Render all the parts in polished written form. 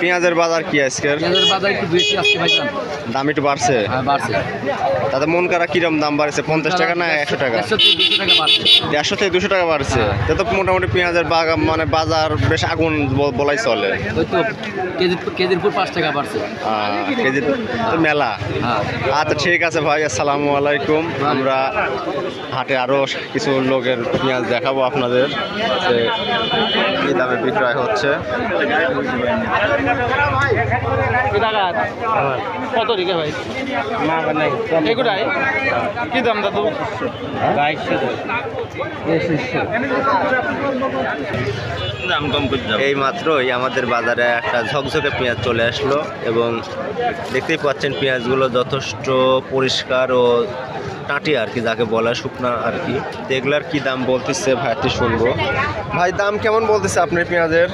পেঁয়াজের বাজার কি আজকের? পেঁয়াজের বাজার একটু বেশি আসছে ভাইজান। দাম একটু বাড়ছে? হ্যাঁ বাড়ছে। তাতে মন করা কিরম দাম বাড়ছে? 50 টাকা না 100 টাকা? 100 থেকে 200 টাকা বাড়ছে। 150 থেকে 200 টাকা বাড়ছে। তো মোটামুটি পেঁয়াজের মানে বাজার বেশ আগুন বলাই চলে। ওই তো কেজির পর 5 টাকা বাড়ছে। কেজি তো মেলা। আচ্ছা ঠিক আছে ভাই, আসসালামু আলাইকুম। আমরা হাটে আরো কিছু লোকের পেঁয়াজ দেখাবো আপনাদের যে কি দামে বিক্রয় হচ্ছে। কত রেখে ভাই? এগুলাই কি দাম দাদু? এই মাত্রই আমাদের বাজারে একটা ঝকঝকে পেঁয়াজ চলে আসলো এবং দেখতেই পাচ্ছেন পেঁয়াজগুলো যথেষ্ট পরিষ্কার ও টাটি আর কি, যাকে বলা শুকনা আর কি। এগুলার কি দাম বলতেছে ভাইটি শুনবো। ভাই দাম কেমন বলতেছে আপনার পেঁয়াজের?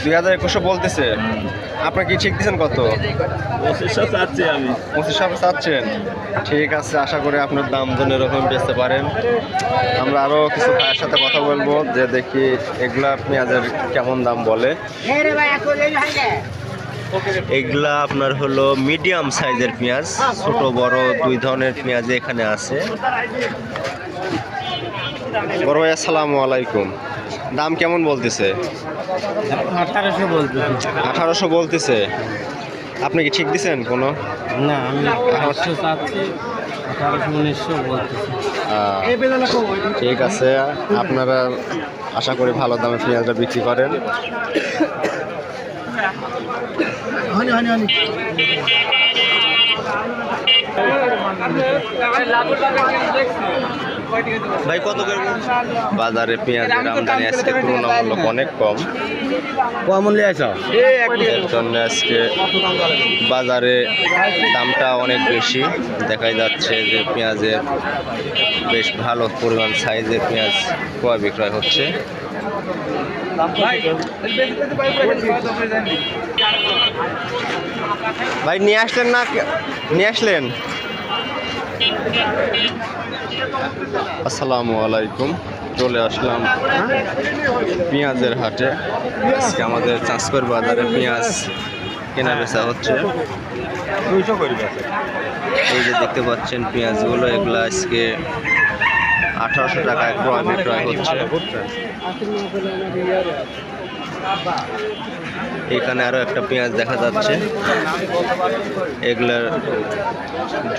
2100 বলতেছে। আপনার কি ঠিক দিচ্ছেন কত? 2500 চাচ্ছি আমি। 2500 চাচ্ছেন? ঠিক আছে, আশা করি আপনার দাম যেন এরকম বেচতে পারেন। আমরা আরও কিছু ভাইয়ের সাথে কথা বলবো যে দেখি এগুলা পেঁয়াজের কেমন দাম বলে। এগুলা আপনার হলো মিডিয়াম সাইজের পেঁয়াজ, ছোট বড় দুই ধরনের পেঁয়াজ এখানে আছে। বড় ভাই আসসালামু আলাইকুম। দাম কেমন বলতেছে? 1800 বলতেছে। আপনি কি ঠিক দিচ্ছেন কোনো? না, আমি 800 চাচ্ছি, 1800-1900 বলতেছি। ঠিক আছে, আপনারা আশা করি ভালো দামে পেঁয়াজটা বিক্রি করেন। ভাই কত করে বাজারে পেঁয়াজের আমদানি আজকে তুলনামূলক অনেক কম। এর জন্য আজকে বাজারে দামটা অনেক বেশি। দেখা যাচ্ছে যে পেঁয়াজের বেশ ভালো পরিমাণ সাইজের পেঁয়াজ ক্রয় বিক্রয় হচ্ছে। ভাই নিয়ে আসলেন না? নিয়ে আসলেন? আসসালামু আলাইকুম। চলে আসলাম পেঁয়াজের হাটে। আজকে আমাদের চাঁচকর বাজারে পেঁয়াজ কেনা বেচা হচ্ছে। এই যে দেখতে পাচ্ছেন পেঁয়াজগুলো, এগুলো আজকে 1800 টাকায় ক্রয় বিক্রয় হচ্ছে। এখানে আরো একটা পেঁয়াজ দেখা যাচ্ছে। এগুলার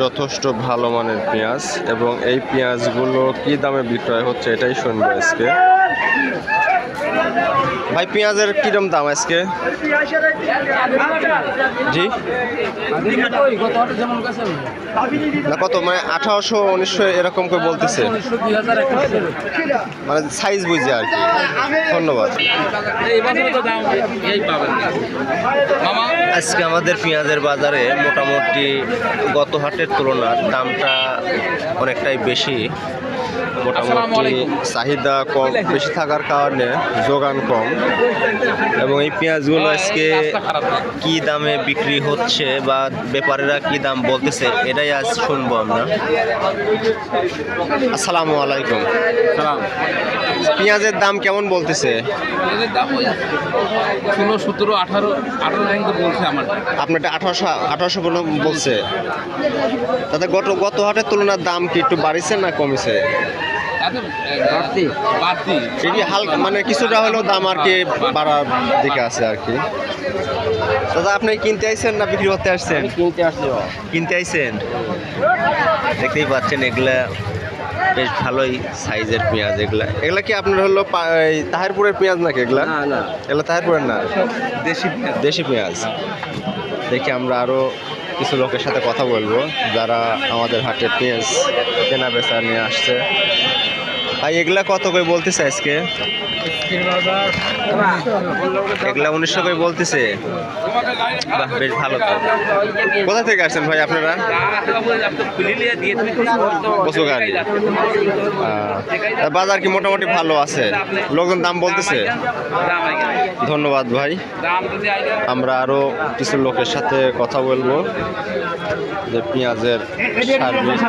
যথেষ্ট ভালো মানের পেঁয়াজ এবং এই পেঁয়াজগুলো কি দামে বিক্রয় হচ্ছে এটাই শুনবো আজকে। ভাই পেঁয়াজের কিরম দাম আজকে? জি না, কত মানে 1800-1900 এরকম করে বলতেছে, মানে সাইজ বুঝে আর কি। ধন্যবাদ। আজকে আমাদের পেঁয়াজের বাজারে মোটামুটি গত হাটের তুলনায় দামটা অনেকটাই বেশি। মোটামুটি চাহিদা কম বেশি থাকার কারণে যোগান কম এবং এই পেঁয়াজগুলো আজকে কি দামে বিক্রি হচ্ছে বা ব্যাপারীরা কি দাম বলতেছে এটাই আজ শুনবো আমরা। আসসালামু আলাইকুম। পেঁয়াজের দাম কেমন বলতেছে? পেঁয়াজের দাম ওই 16, 17, 18 বলছে আমার। আপনারটা 1800 বলছে। তাতে গত হাটের তুলনার দাম কি একটু বাড়িছে না কমেছে? ঠিকই হালকা, মানে কিছুটা হলেও দাম আর কি বাড়ার দিকে আছে আর কি। দাদা আপনি কিনতে আইছেন না বিক্রি করতে আসছেন? কিনতে আইছেন। দেখতেই পাচ্ছেন এগুলা বেশ ভালোই সাইজের পেঁয়াজ। এগুলা কি আপনার হলো তাহিরপুরের পেঁয়াজ নাকি? এগুলা এগুলা তাহিরপুরের না, দেশি পেঁয়াজ। দেখি আমরা আরো কিছু লোকের সাথে কথা বলবো যারা আমাদের হাটে পেঁয়াজ কেনা বেচা নিয়ে আসছে। ভাই এগুলা কত করে বলতেছে আজকে? এগুলা 1900 করে বলতেছে। বাহ, বেশ ভালো তো। কোথা থেকে আসছেন ভাই আপনারা? বসুগাড়ি। বাজার কি মোটামুটি ভালো আছে? লোকজন দাম বলতেছে? ধন্যবাদ ভাই। আমরা আরো কিছু লোকের সাথে কথা বলবো যে পেঁয়াজের সার্ভিস।